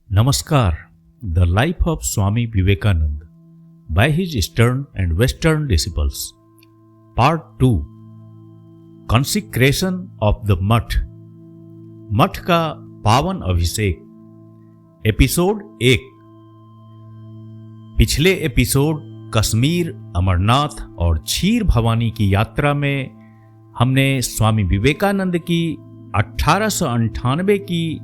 Namaskar. The Life of Swami Vivekananda by his Eastern and Western Disciples. Part 2. Consecration of the मठ. मठ का पावन अभिषेक. Episode 1. पिछले episode Kashmir, Amarnath और क्षीर भवानी की यात्रा में हमने स्वामी विवेकानंद की 1898 की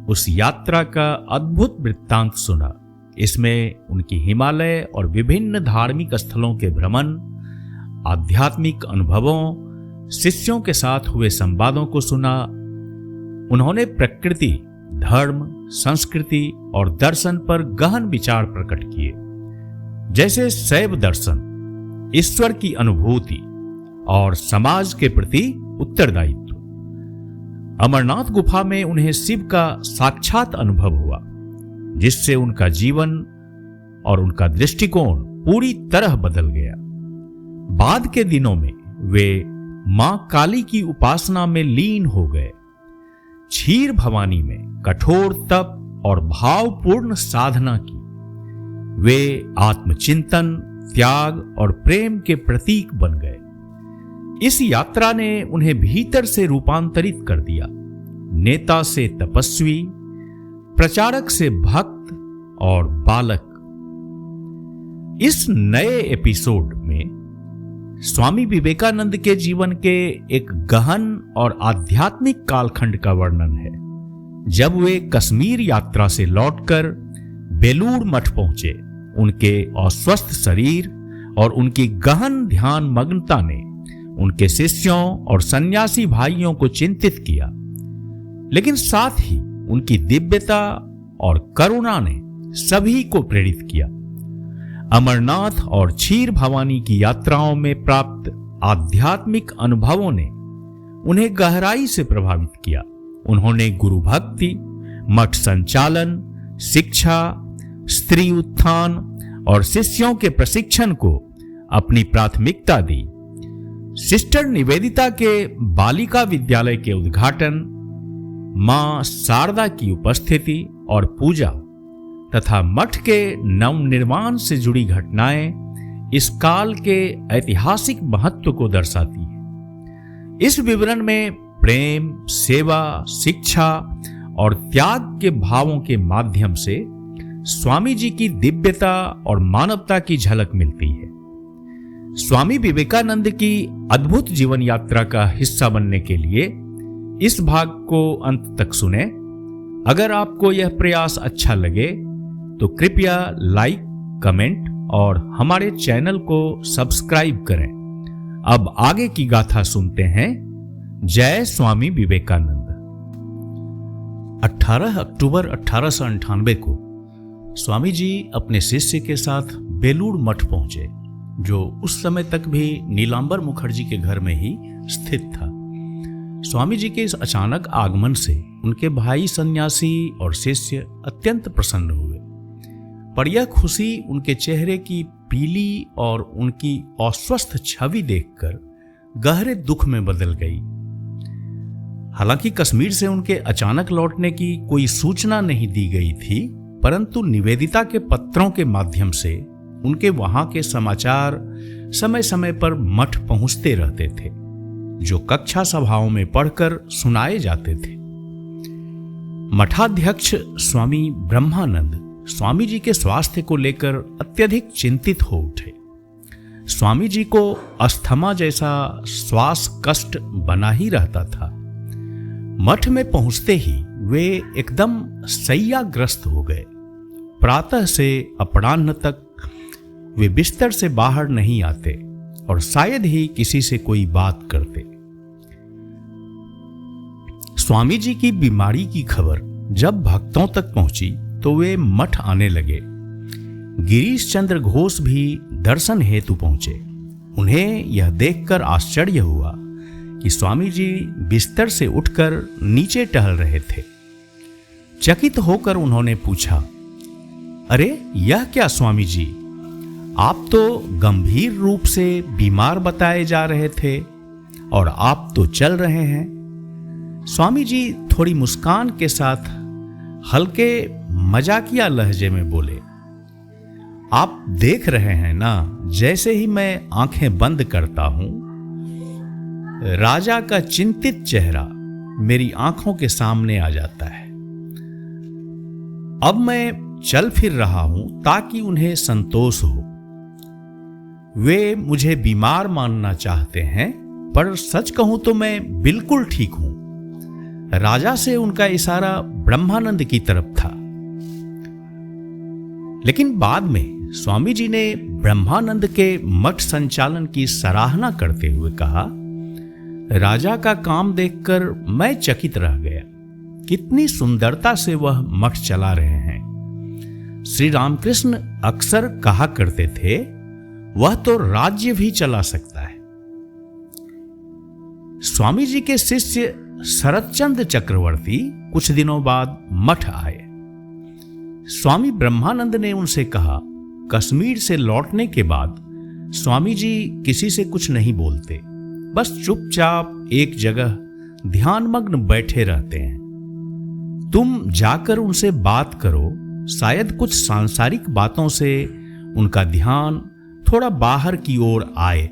उस यात्रा का अद्भुत वृत्तांत सुना। इसमें उनकी हिमालय और विभिन्न धार्मिक स्थलों के भ्रमण, आध्यात्मिक अनुभवों, शिष्यों के साथ हुए संवादों को सुना। उन्होंने प्रकृति, धर्म, संस्कृति और दर्शन पर गहन विचार प्रकट किए, जैसे शैव दर्शन, ईश्वर की अनुभूति और समाज के प्रति उत्तरदायित्व। अमरनाथ गुफा में उन्हें शिव का साक्षात अनुभव हुआ, जिससे उनका जीवन और उनका दृष्टिकोण पूरी तरह बदल गया। बाद के दिनों में वे मां काली की उपासना में लीन हो गए। क्षीर भवानी में कठोर तप और भावपूर्ण साधना की। वे आत्मचिंतन, त्याग और प्रेम के प्रतीक बन गए। इस यात्रा ने उन्हें भीतर से रूपांतरित कर दिया। नेता से तपस्वी, प्रचारक से भक्त और बालक। इस नए एपिसोड में स्वामी विवेकानंद के जीवन के एक गहन और आध्यात्मिक कालखंड का वर्णन है, जब वे कश्मीर यात्रा से लौटकर बेलूर मठ पहुंचे। उनके अस्वस्थ शरीर और उनकी गहन ध्यान मग्नता ने उनके शिष्यों और सन्यासी भाइयों को चिंतित किया, लेकिन साथ ही उनकी दिव्यता और करुणा ने सभी को प्रेरित किया। अमरनाथ और क्षीर भवानी की यात्राओं में प्राप्त आध्यात्मिक अनुभवों ने उन्हें गहराई से प्रभावित किया। उन्होंने गुरु भक्ति, मठ संचालन, शिक्षा, स्त्री उत्थान और शिष्यों के प्रशिक्षण को अपनी प्राथमिकता दी। सिस्टर निवेदिता के बालिका विद्यालय के उद्घाटन, मां शारदा की उपस्थिति और पूजा तथा मठ के नवनिर्माण से जुड़ी घटनाएं इस काल के ऐतिहासिक महत्व को दर्शाती हैं। इस विवरण में प्रेम, सेवा, शिक्षा और त्याग के भावों के माध्यम से स्वामी जी की दिव्यता और मानवता की झलक मिलती है। स्वामी विवेकानंद की अद्भुत जीवन यात्रा का हिस्सा बनने के लिए इस भाग को अंत तक सुने। अगर आपको यह प्रयास अच्छा लगे तो कृपया लाइक, कमेंट और हमारे चैनल को सब्सक्राइब करें। अब आगे की गाथा सुनते हैं। जय स्वामी विवेकानंद। 18 अक्टूबर 1898 को स्वामी जी अपने शिष्य के साथ बेलूर मठ पहुंचे, जो उस समय तक भी नीलांबर मुखर्जी के घर में ही स्थित था। स्वामी जी के इस अचानक आगमन से उनके भाई सन्यासी और शिष्य अत्यंत प्रसन्न हुए, पर यह खुशी उनके चेहरे की पीली और उनकी अस्वस्थ छवि देखकर गहरे दुख में बदल गई। हालांकि कश्मीर से उनके अचानक लौटने की कोई सूचना नहीं दी गई थी, परंतु निवेदिता के पत्रों के माध्यम से उनके वहां के समाचार समय समय पर मठ पहुंचते रहते थे, जो कक्षा सभाओं में पढ़कर सुनाए जाते थे। मठाध्यक्ष स्वामी ब्रह्मानंद स्वामी जी के स्वास्थ्य को लेकर अत्यधिक चिंतित हो उठे। स्वामी जी को अस्थमा जैसा श्वास कष्ट बना ही रहता था। मठ में पहुंचते ही वे एकदम शैय्याग्रस्त हो गए। प्रातः से अपराह्न तक वे बिस्तर से बाहर नहीं आते और शायद ही किसी से कोई बात करते। स्वामी जी की बीमारी की खबर जब भक्तों तक पहुंची तो वे मठ आने लगे। गिरीश चंद्र घोष भी दर्शन हेतु पहुंचे। उन्हें यह देखकर आश्चर्य हुआ कि स्वामी जी बिस्तर से उठकर नीचे टहल रहे थे। चकित होकर उन्होंने पूछा, अरे यह क्या स्वामी जी, आप तो गंभीर रूप से बीमार बताए जा रहे थे और आप तो चल रहे हैं। स्वामी जी थोड़ी मुस्कान के साथ हल्के मजाकिया लहजे में बोले, आप देख रहे हैं ना, जैसे ही मैं आंखें बंद करता हूं, राजा का चिंतित चेहरा मेरी आंखों के सामने आ जाता है। अब मैं चल फिर रहा हूं ताकि उन्हें संतोष हो। वे मुझे बीमार मानना चाहते हैं, पर सच कहूं तो मैं बिल्कुल ठीक हूं। राजा से उनका इशारा ब्रह्मानंद की तरफ था। लेकिन बाद में स्वामी जी ने ब्रह्मानंद के मठ संचालन की सराहना करते हुए कहा, राजा का काम देखकर मैं चकित रह गया। कितनी सुंदरता से वह मठ चला रहे हैं। श्री रामकृष्ण अक्सर कहा करते थे, वह तो राज्य भी चला सकता है। स्वामी जी के शिष्य शरतचंद्र चक्रवर्ती कुछ दिनों बाद मठ आए। स्वामी ब्रह्मानंद ने उनसे कहा, कश्मीर से लौटने के बाद स्वामी जी किसी से कुछ नहीं बोलते, बस चुपचाप एक जगह ध्यानमग्न बैठे रहते हैं। तुम जाकर उनसे बात करो, शायद कुछ सांसारिक बातों से उनका ध्यान थोड़ा बाहर की ओर आए।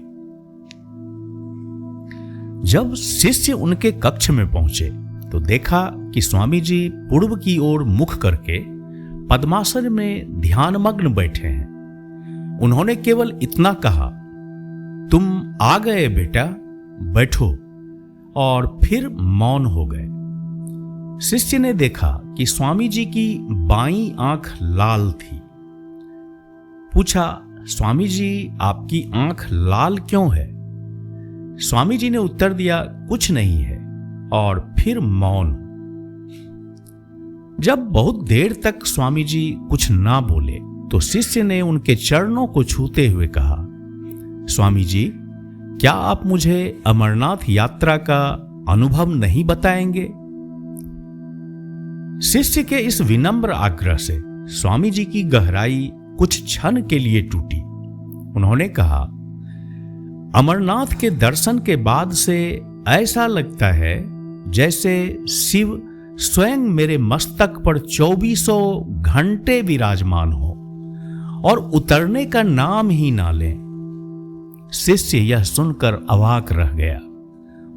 जब शिष्य उनके कक्ष में पहुंचे तो देखा कि स्वामी जी पूर्व की ओर मुख करके पद्मासन में ध्यानमग्न बैठे हैं। उन्होंने केवल इतना कहा, तुम आ गए बेटा, बैठो, और फिर मौन हो गए। शिष्य ने देखा कि स्वामी जी की बाईं आंख लाल थी। पूछा, स्वामी जी आपकी आंख लाल क्यों है? स्वामी जी ने उत्तर दिया, कुछ नहीं है, और फिर मौन। जब बहुत देर तक स्वामी जी कुछ ना बोले तो शिष्य ने उनके चरणों को छूते हुए कहा, स्वामी जी, क्या आप मुझे अमरनाथ यात्रा का अनुभव नहीं बताएंगे? शिष्य के इस विनम्र आग्रह से स्वामी जी की गहराई कुछ क्षण के लिए टूटी। उन्होंने कहा, अमरनाथ के दर्शन के बाद से ऐसा लगता है जैसे शिव स्वयं मेरे मस्तक पर 2400 घंटे विराजमान हो और उतरने का नाम ही ना लें। शिष्य यह सुनकर अवाक रह गया।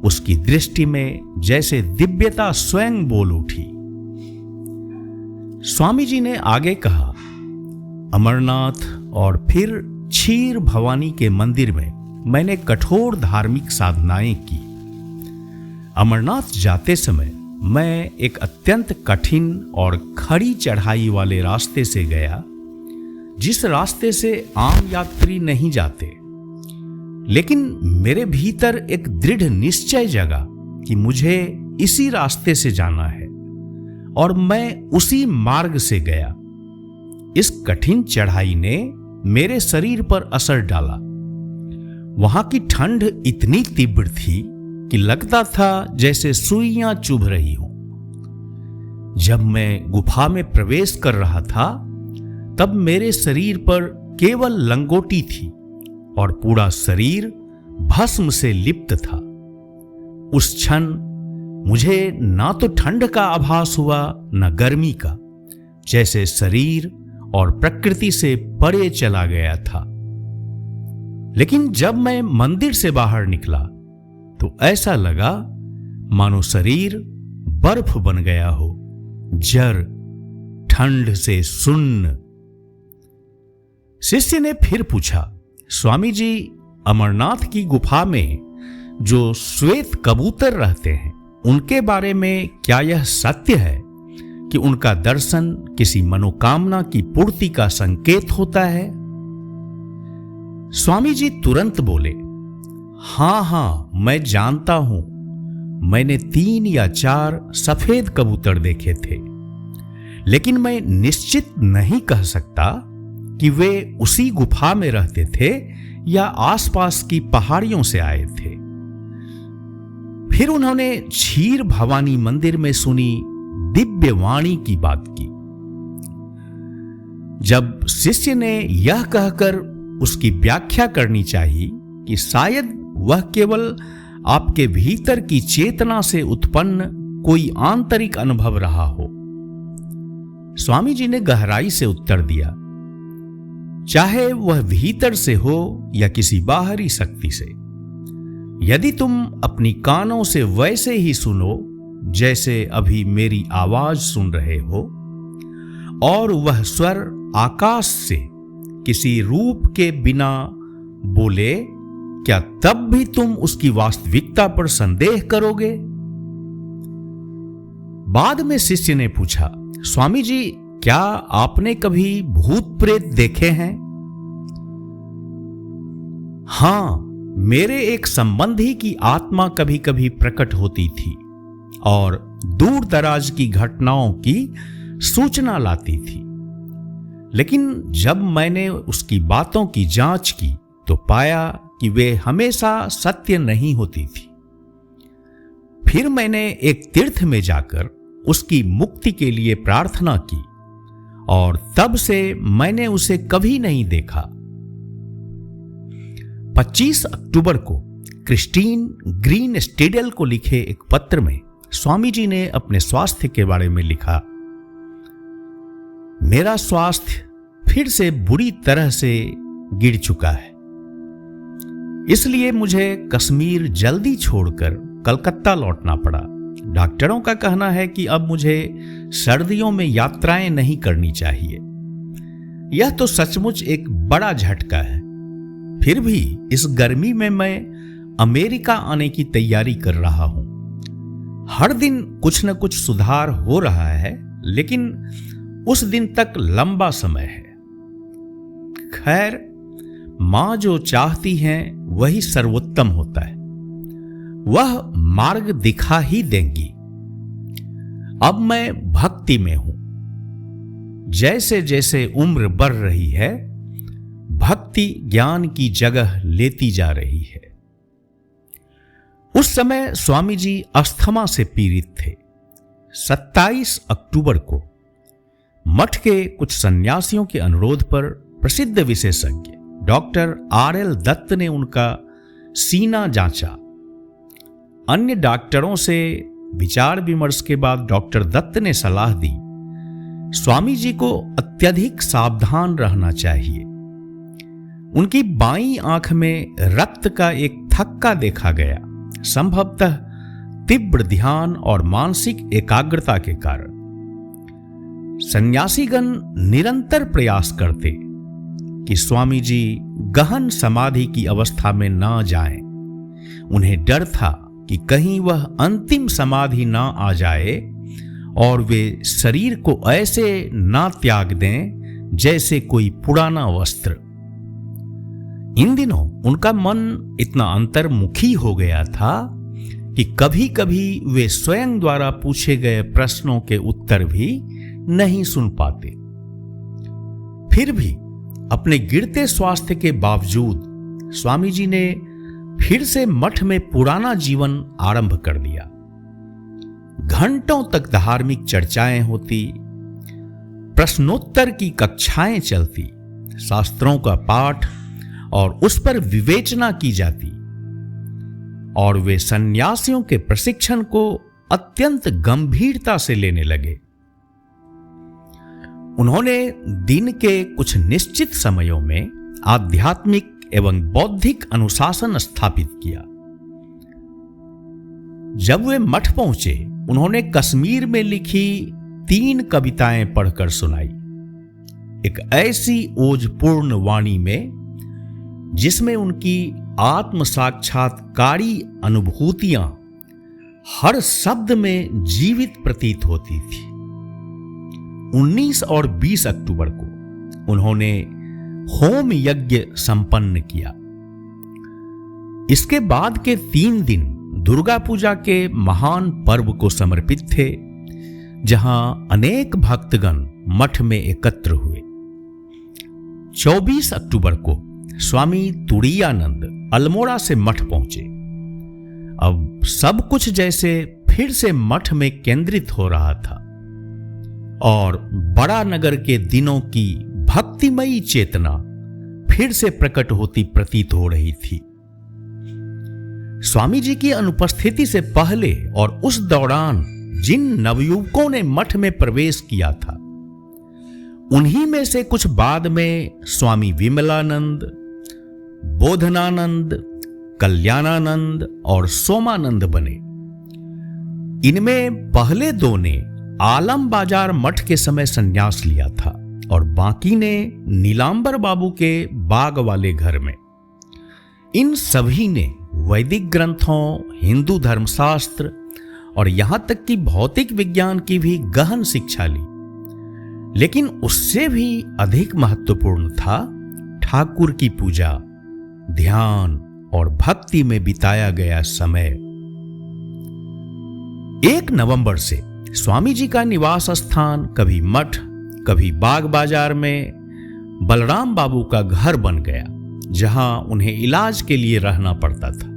उसकी दृष्टि में जैसे दिव्यता स्वयं बोल उठी। स्वामी जी ने आगे कहा, अमरनाथ और फिर क्षीर भवानी के मंदिर में मैंने कठोर धार्मिक साधनाएं की। अमरनाथ जाते समय मैं एक अत्यंत कठिन और खड़ी चढ़ाई वाले रास्ते से गया, जिस रास्ते से आम यात्री नहीं जाते। लेकिन मेरे भीतर एक दृढ़ निश्चय जगा कि मुझे इसी रास्ते से जाना है, और मैं उसी मार्ग से गया। इस कठिन चढ़ाई ने मेरे शरीर पर असर डाला। वहां की ठंड इतनी तीव्र थी कि लगता था जैसे सुइयां चुभ रही हों। जब मैं गुफा में प्रवेश कर रहा था, तब मेरे शरीर पर केवल लंगोटी थी और पूरा शरीर भस्म से लिप्त था। उस क्षण मुझे ना तो ठंड का आभास हुआ न गर्मी का, जैसे शरीर और प्रकृति से परे चला गया था। लेकिन जब मैं मंदिर से बाहर निकला तो ऐसा लगा मानो शरीर बर्फ बन गया हो, जर, ठंड से सुन्न। शिष्य ने फिर पूछा, स्वामी जी, अमरनाथ की गुफा में जो श्वेत कबूतर रहते हैं, उनके बारे में क्या यह सत्य है कि उनका दर्शन किसी मनोकामना की पूर्ति का संकेत होता है? स्वामी जी तुरंत बोले, हाँ, मैं जानता हूं। मैंने 3 या 4 सफेद कबूतर देखे थे, लेकिन मैं निश्चित नहीं कह सकता कि वे उसी गुफा में रहते थे या आसपास की पहाड़ियों से आए थे। फिर उन्होंने क्षीर भवानी मंदिर में सुनी दिव्य वाणी की बात की। जब शिष्य ने यह कहकर उसकी व्याख्या करनी चाहिए कि शायद वह केवल आपके भीतर की चेतना से उत्पन्न कोई आंतरिक अनुभव रहा हो, स्वामी जी ने गहराई से उत्तर दिया, चाहे वह भीतर से हो या किसी बाहरी शक्ति से, यदि तुम अपनी कानों से वैसे ही सुनो जैसे अभी मेरी आवाज सुन रहे हो, और वह स्वर आकाश से किसी रूप के बिना बोले, क्या तब भी तुम उसकी वास्तविकता पर संदेह करोगे? बाद में शिष्य ने पूछा, स्वामी जी, क्या आपने कभी भूत प्रेत देखे हैं? हां, मेरे एक संबंधी की आत्मा कभी कभी प्रकट होती थी और दूर दराज की घटनाओं की सूचना लाती थी, लेकिन जब मैंने उसकी बातों की जांच की तो पाया कि वे हमेशा सत्य नहीं होती थी। फिर मैंने एक तीर्थ में जाकर उसकी मुक्ति के लिए प्रार्थना की और तब से मैंने उसे कभी नहीं देखा। 25 अक्टूबर को क्रिस्टीन ग्रीन स्टेडल को लिखे एक पत्र में स्वामी जी ने अपने स्वास्थ्य के बारे में लिखा, मेरा स्वास्थ्य फिर से बुरी तरह से गिर चुका है, इसलिए मुझे कश्मीर जल्दी छोड़कर कलकत्ता लौटना पड़ा। डॉक्टरों का कहना है कि अब मुझे सर्दियों में यात्राएं नहीं करनी चाहिए। यह तो सचमुच एक बड़ा झटका है। फिर भी इस गर्मी में मैं अमेरिका आने की तैयारी कर रहा हूं। हर दिन कुछ न कुछ सुधार हो रहा है, लेकिन उस दिन तक लंबा समय है। खैर, मां जो चाहती हैं वही सर्वोत्तम होता है, वह मार्ग दिखा ही देंगी। अब मैं भक्ति में हूं। जैसे जैसे उम्र बढ़ रही है, भक्ति ज्ञान की जगह लेती जा रही है। उस समय स्वामी जी अस्थमा से पीड़ित थे। 27 अक्टूबर को मठ के कुछ सन्यासियों के अनुरोध पर प्रसिद्ध विशेषज्ञ डॉक्टर RL दत्त ने उनका सीना जांचा। अन्य डॉक्टरों से विचार विमर्श के बाद डॉक्टर दत्त ने सलाह दी, स्वामी जी को अत्यधिक सावधान रहना चाहिए। उनकी बाईं आंख में रक्त का एक थक्का देखा गया, संभवतः तीव्र ध्यान और मानसिक एकाग्रता के कारण। सन्यासीगण निरंतर प्रयास करते कि स्वामी जी गहन समाधि की अवस्था में ना जाएं। उन्हें डर था कि कहीं वह अंतिम समाधि ना आ जाए और वे शरीर को ऐसे ना त्याग दें जैसे कोई पुराना वस्त्र। इन दिनों उनका मन इतना अंतर्मुखी हो गया था कि कभी कभी वे स्वयं द्वारा पूछे गए प्रश्नों के उत्तर भी नहीं सुन पाते। फिर भी अपने गिरते स्वास्थ्य के बावजूद स्वामी जी ने फिर से मठ में पुराना जीवन आरंभ कर दिया। घंटों तक धार्मिक चर्चाएं होती, प्रश्नोत्तर की कक्षाएं चलती, शास्त्रों का पाठ और उस पर विवेचना की जाती, और वे सन्यासियों के प्रशिक्षण को अत्यंत गंभीरता से लेने लगे। उन्होंने दिन के कुछ निश्चित समयों में आध्यात्मिक एवं बौद्धिक अनुशासन स्थापित किया। जब वे मठ पहुंचे, उन्होंने कश्मीर में लिखी 3 कविताएं पढ़कर सुनाई। एक ऐसी ओजपूर्ण वाणी में जिसमें उनकी आत्म साक्षात्कारी अनुभूतियां हर शब्द में जीवित प्रतीत होती थी। 19 और 20 अक्टूबर को उन्होंने होम यज्ञ संपन्न किया। इसके बाद के 3 दिन दुर्गा पूजा के महान पर्व को समर्पित थे, जहां अनेक भक्तगण मठ में एकत्र हुए। 24 अक्टूबर को स्वामी तुरायानंद अल्मोड़ा से मठ पहुंचे। अब सब कुछ जैसे फिर से मठ में केंद्रित हो रहा था और बड़ा नगर के दिनों की भक्तिमयी चेतना फिर से प्रकट होती प्रतीत हो रही थी। स्वामी जी की अनुपस्थिति से पहले और उस दौरान जिन नवयुवकों ने मठ में प्रवेश किया था, उन्हीं में से कुछ बाद में स्वामी विमलानंद, बोधनानंद, कल्याणानंद और सोमानंद बने। इनमें पहले दो ने आलम बाजार मठ के समय संन्यास लिया था और बाकी ने नीलांबर बाबू के बाग वाले घर में। इन सभी ने वैदिक ग्रंथों, हिंदू धर्मशास्त्र और यहां तक कि भौतिक विज्ञान की भी गहन शिक्षा ली। लेकिन उससे भी अधिक महत्वपूर्ण था ठाकुर की पूजा, ध्यान और भक्ति में बिताया गया समय। 1 नवंबर से स्वामी जी का निवास स्थान कभी मठ, कभी बाग बाजार में बलराम बाबू का घर बन गया, जहां उन्हें इलाज के लिए रहना पड़ता था।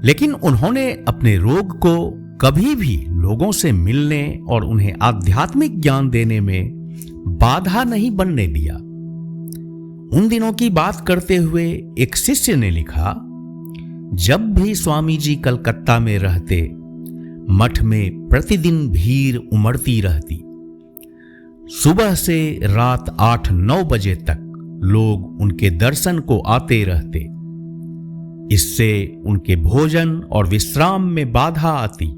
लेकिन उन्होंने अपने रोग को कभी भी लोगों से मिलने और उन्हें आध्यात्मिक ज्ञान देने में बाधा नहीं बनने दिया। उन दिनों की बात करते हुए एक शिष्य ने लिखा, जब भी स्वामी जी कलकत्ता में रहते, मठ में प्रतिदिन भीड़ उमड़ती रहती। सुबह से रात 8-9 बजे तक लोग उनके दर्शन को आते रहते। इससे उनके भोजन और विश्राम में बाधा आती,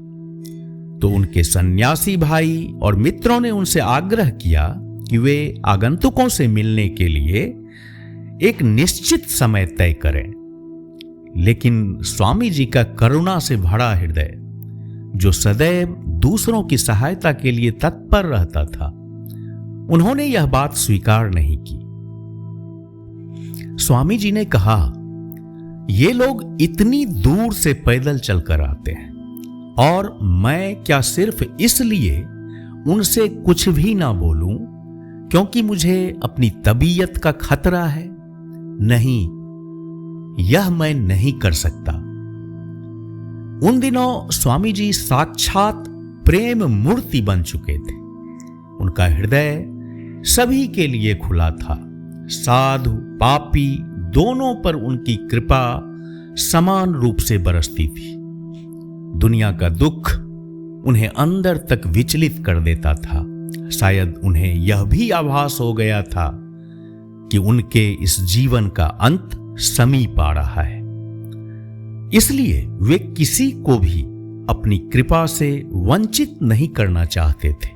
तो उनके सन्यासी भाई और मित्रों ने उनसे आग्रह किया कि वे आगंतुकों से मिलने के लिए एक निश्चित समय तय करें। लेकिन स्वामी जी का करुणा से भरा हृदय, जो सदैव दूसरों की सहायता के लिए तत्पर रहता था, उन्होंने यह बात स्वीकार नहीं की। स्वामी जी ने कहा, ये लोग इतनी दूर से पैदल चलकर आते हैं और मैं क्या सिर्फ इसलिए उनसे कुछ भी ना बोलूं क्योंकि मुझे अपनी तबीयत का खतरा है? नहीं, यह मैं नहीं कर सकता। उन दिनों स्वामी जी साक्षात प्रेम मूर्ति बन चुके थे। उनका हृदय सभी के लिए खुला था। साधु पापी दोनों पर उनकी कृपा समान रूप से बरसती थी। दुनिया का दुख उन्हें अंदर तक विचलित कर देता था। शायद उन्हें यह भी आभास हो गया था कि उनके इस जीवन का अंत समीप आ रहा है। इसलिए वे किसी को भी अपनी कृपा से वंचित नहीं करना चाहते थे।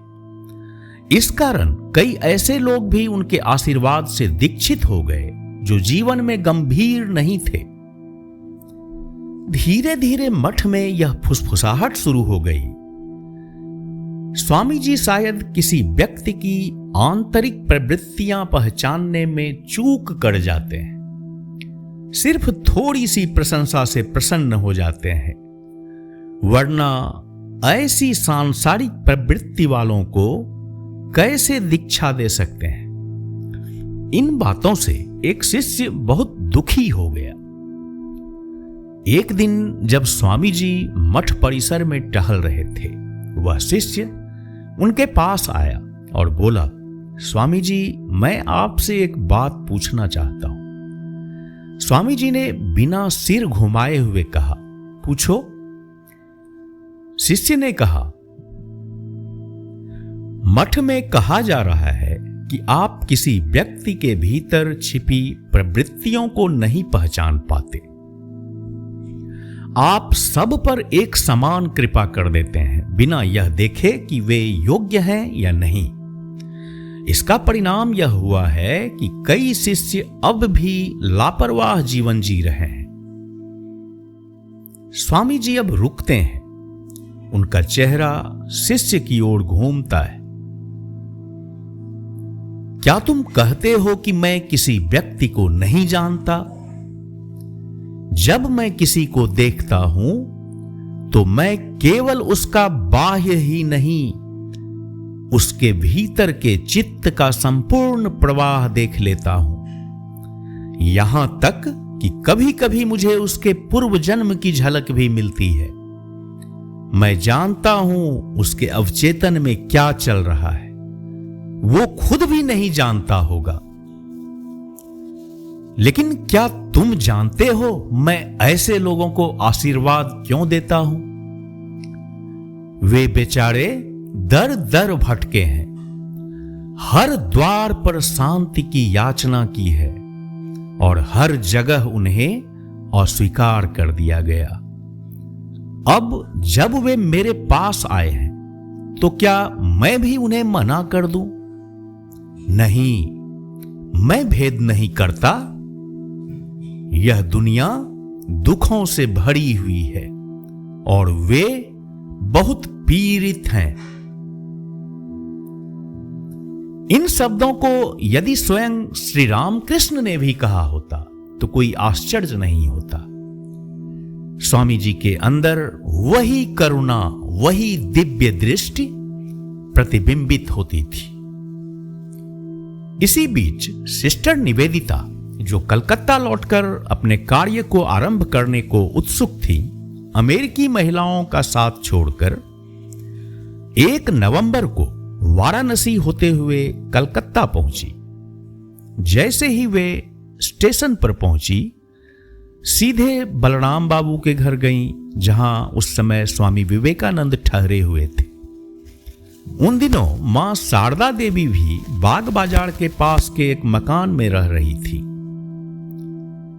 इस कारण कई ऐसे लोग भी उनके आशीर्वाद से दीक्षित हो गए जो जीवन में गंभीर नहीं थे। धीरे धीरे मठ में यह फुसफुसाहट शुरू हो गई। स्वामी जी शायद किसी व्यक्ति की आंतरिक प्रवृत्तियां पहचानने में चूक कर जाते हैं। सिर्फ थोड़ी सी प्रशंसा से प्रसन्न हो जाते हैं, वरना ऐसी सांसारिक प्रवृत्ति वालों को कैसे दीक्षा दे सकते हैं? इन बातों से एक शिष्य बहुत दुखी हो गया। एक दिन जब स्वामी जी मठ परिसर में टहल रहे थे, वह शिष्य उनके पास आया और बोला, स्वामी जी, मैं आपसे एक बात पूछना चाहता हूं। स्वामी जी ने बिना सिर घुमाए हुए कहा, पूछो। शिष्य ने कहा, मठ में कहा जा रहा है कि आप किसी व्यक्ति के भीतर छिपी प्रवृत्तियों को नहीं पहचान पाते। आप सब पर एक समान कृपा कर देते हैं, बिना यह देखे कि वे योग्य हैं या नहीं। इसका परिणाम यह हुआ है कि कई शिष्य अब भी लापरवाह जीवन जी रहे हैं। स्वामी जी अब रुकते हैं। उनका चेहरा शिष्य की ओर घूमता है। क्या तुम कहते हो कि मैं किसी व्यक्ति को नहीं जानता? जब मैं किसी को देखता हूं तो मैं केवल उसका बाह्य ही नहीं, उसके भीतर के चित्त का संपूर्ण प्रवाह देख लेता हूं। यहां तक कि कभी कभी मुझे उसके पूर्व जन्म की झलक भी मिलती है। मैं जानता हूं उसके अवचेतन में क्या चल रहा है, वो खुद भी नहीं जानता होगा। लेकिन क्या तुम जानते हो मैं ऐसे लोगों को आशीर्वाद क्यों देता हूं? वे बेचारे दर दर भटके हैं। हर द्वार पर शांति की याचना की है और हर जगह उन्हें अस्वीकार कर दिया गया। अब जब वे मेरे पास आए हैं तो क्या मैं भी उन्हें मना कर दूं? नहीं, मैं भेद नहीं करता। यह दुनिया दुखों से भरी हुई है और वे बहुत पीड़ित हैं। इन शब्दों को यदि स्वयं श्री रामकृष्ण ने भी कहा होता तो कोई आश्चर्य नहीं होता। स्वामी जी के अंदर वही करुणा, वही दिव्य दृष्टि प्रतिबिंबित होती थी। इसी बीच सिस्टर निवेदिता, जो कलकत्ता लौटकर अपने कार्य को आरंभ करने को उत्सुक थी, अमेरिकी महिलाओं का साथ छोड़कर 1 नवंबर को वाराणसी होते हुए कलकत्ता पहुंची। जैसे ही वे स्टेशन पर पहुंची, सीधे बलराम बाबू के घर गईं, जहां उस समय स्वामी विवेकानंद ठहरे हुए थे। उन दिनों मां शारदा देवी भी बाग बाजार के पास के एक मकान में रह रही थी।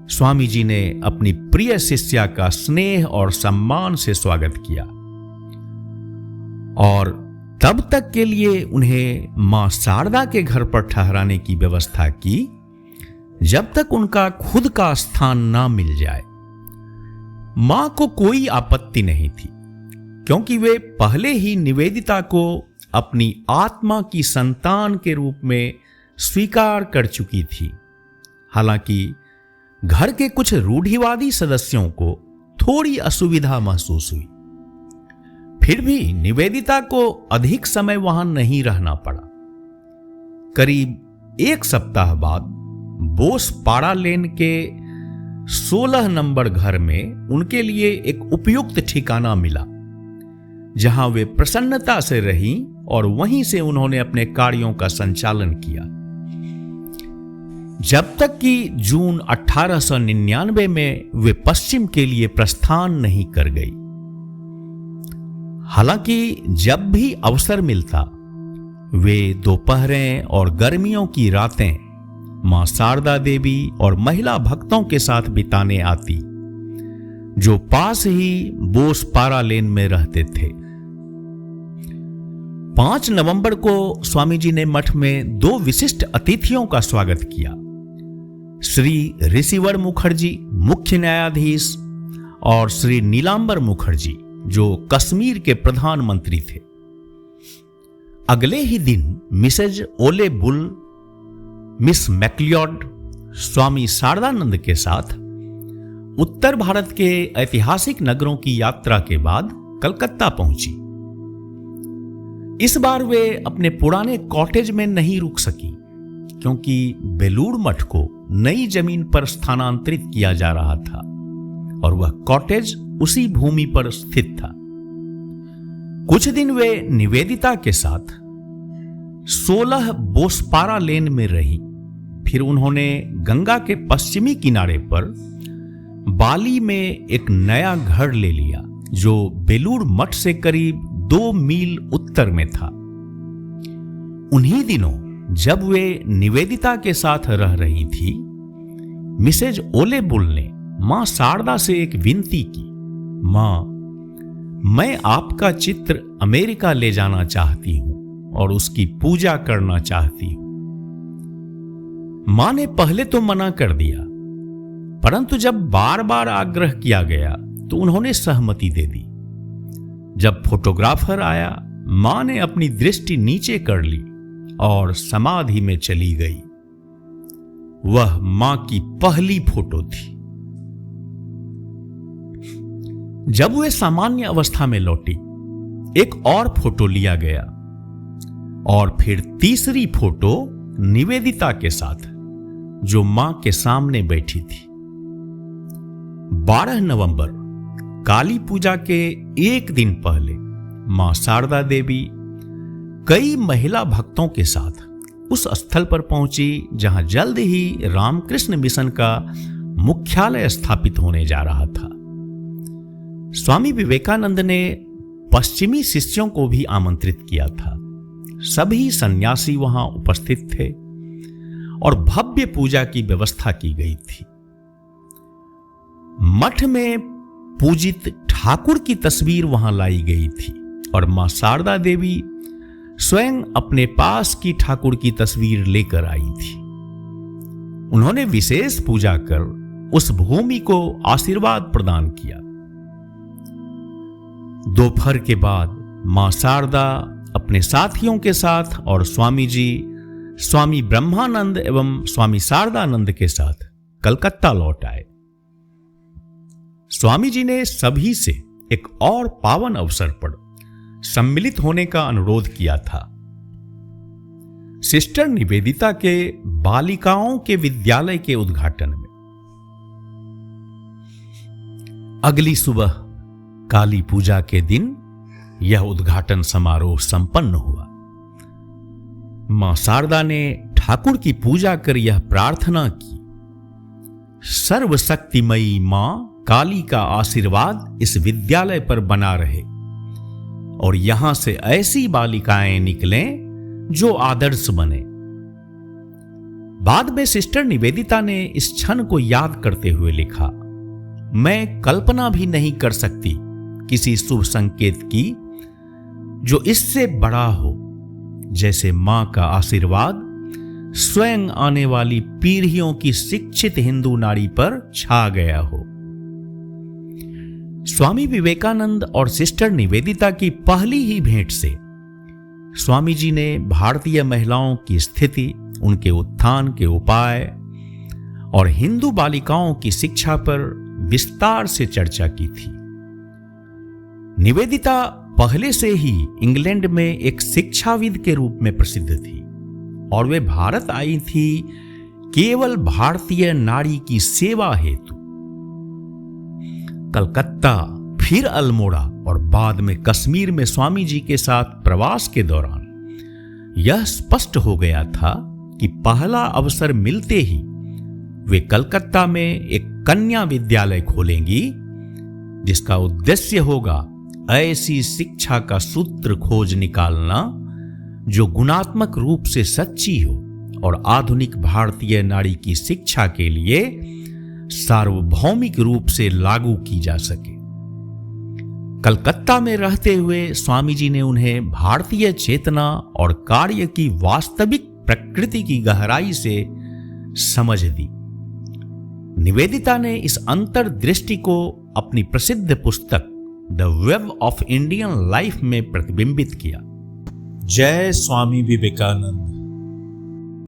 स्वामी जी ने अपनी प्रिय शिष्या का स्नेह और सम्मान से स्वागत किया और तब तक के लिए उन्हें मां शारदा के घर पर ठहराने की व्यवस्था की जब तक उनका खुद का स्थान ना मिल जाए। मां को कोई आपत्ति नहीं थी, क्योंकि वे पहले ही निवेदिता को अपनी आत्मा की संतान के रूप में स्वीकार कर चुकी थी। हालांकि घर के कुछ रूढ़िवादी सदस्यों को थोड़ी असुविधा महसूस हुई, फिर भी निवेदिता को अधिक समय वहां नहीं रहना पड़ा। करीब 1 सप्ताह बाद बोस पाड़ा लेन के 16 नंबर घर में उनके लिए एक उपयुक्त ठिकाना मिला, जहां वे प्रसन्नता से रहीं और वहीं से उन्होंने अपने कार्यों का संचालन किया, जब तक कि जून 1899 में वे पश्चिम के लिए प्रस्थान नहीं कर गई। हालांकि जब भी अवसर मिलता, वे दोपहरें और गर्मियों की रातें मां शारदा देवी और महिला भक्तों के साथ बिताने आती, जो पास ही बोस पारा लेन में रहते थे। 5 नवंबर को स्वामी जी ने मठ में 2 विशिष्ट अतिथियों का स्वागत किया। श्री ऋषिवर मुखर्जी, मुख्य न्यायाधीश, और श्री नीलांबर मुखर्जी, जो कश्मीर के प्रधानमंत्री थे। अगले ही दिन मिसेज ओले बुल, मिस मैक्लियोड, स्वामी शारदानंद के साथ उत्तर भारत के ऐतिहासिक नगरों की यात्रा के बाद कलकत्ता पहुंची। इस बार वे अपने पुराने कॉटेज में नहीं रुक सकी, क्योंकि बेलूर मठ को नई जमीन पर स्थानांतरित किया जा रहा था और वह कॉटेज उसी भूमि पर स्थित था। कुछ दिन वे निवेदिता के साथ 16 बोसपारा लेन में रही। फिर उन्होंने गंगा के पश्चिमी किनारे पर बाली में एक नया घर ले लिया, जो बेलूर मठ से करीब 2 मील उत्तर में था। उन्हीं दिनों जब वे निवेदिता के साथ रह रही थी, मिसेज ओले बुल ने मां शारदा से एक विनती की, मां, मैं आपका चित्र अमेरिका ले जाना चाहती हूं और उसकी पूजा करना चाहती हूं। मां ने पहले तो मना कर दिया, परंतु जब बार बार आग्रह किया गया तो उन्होंने सहमति दे दी। जब फोटोग्राफर आया, मां ने अपनी दृष्टि नीचे कर ली और समाधि में चली गई। वह मां की पहली फोटो थी। जब वे सामान्य अवस्था में लौटी, एक और फोटो लिया गया और फिर तीसरी फोटो निवेदिता के साथ, जो मां के सामने बैठी थी। 12 नवंबर काली पूजा के एक दिन पहले मां शारदा देवी कई महिला भक्तों के साथ उस स्थल पर पहुंची जहां जल्द ही रामकृष्ण मिशन का मुख्यालय स्थापित होने जा रहा था। स्वामी विवेकानंद ने पश्चिमी शिष्यों को भी आमंत्रित किया था, सभी सन्यासी वहां उपस्थित थे और भव्य पूजा की व्यवस्था की गई थी। मठ में पूजित ठाकुर की तस्वीर वहां लाई गई थी और मां शारदा देवी स्वयं अपने पास की ठाकुर की तस्वीर लेकर आई थी। उन्होंने विशेष पूजा कर उस भूमि को आशीर्वाद प्रदान किया। दोपहर के बाद मां शारदा अपने साथियों के साथ और स्वामी जी स्वामी ब्रह्मानंद एवं स्वामी शारदानंद के साथ कलकत्ता लौट आए। स्वामी जी ने सभी से एक और पावन अवसर पर सम्मिलित होने का अनुरोध किया था। सिस्टर निवेदिता के बालिकाओं के विद्यालय के उद्घाटन में अगली सुबह काली पूजा के दिन यह उद्घाटन समारोह संपन्न हुआ। मां शारदा ने ठाकुर की पूजा कर यह प्रार्थना की, सर्वशक्तिमयी मां काली का आशीर्वाद इस विद्यालय पर बना रहे और यहां से ऐसी बालिकाएं निकलें जो आदर्श बने। बाद में सिस्टर निवेदिता ने इस क्षण को याद करते हुए लिखा, मैं कल्पना भी नहीं कर सकती किसी शुभ संकेत की जो इससे बड़ा हो, जैसे मां का आशीर्वाद स्वयं आने वाली पीढ़ियों की शिक्षित हिंदू नारी पर छा गया हो। स्वामी विवेकानंद और सिस्टर निवेदिता की पहली ही भेंट से स्वामी जी ने भारतीय महिलाओं की स्थिति, उनके उत्थान के उपाय और हिंदू बालिकाओं की शिक्षा पर विस्तार से चर्चा की थी। निवेदिता पहले से ही इंग्लैंड में एक शिक्षाविद के रूप में प्रसिद्ध थी और वे भारत आई थी केवल भारतीय नारी की सेवा हेतु। कलकत्ता, फिर अल्मोड़ा और बाद में कश्मीर में स्वामी जी के साथ प्रवास के दौरान यह स्पष्ट हो गया था कि पहला अवसर मिलते ही वे कलकत्ता में एक कन्या विद्यालय खोलेंगी, जिसका उद्देश्य होगा ऐसी शिक्षा का सूत्र खोज निकालना जो गुणात्मक रूप से सच्ची हो और आधुनिक भारतीय नारी की शिक्षा के लिए सार्वभौमिक रूप से लागू की जा सके। कलकत्ता में रहते हुए स्वामी जी ने उन्हें भारतीय चेतना और कार्य की वास्तविक प्रकृति की गहराई से समझ दी। निवेदिता ने इस अंतर्दृष्टि को अपनी प्रसिद्ध पुस्तक the web of Indian life में प्रतिबिंबित किया। जय स्वामी विवेकानंद।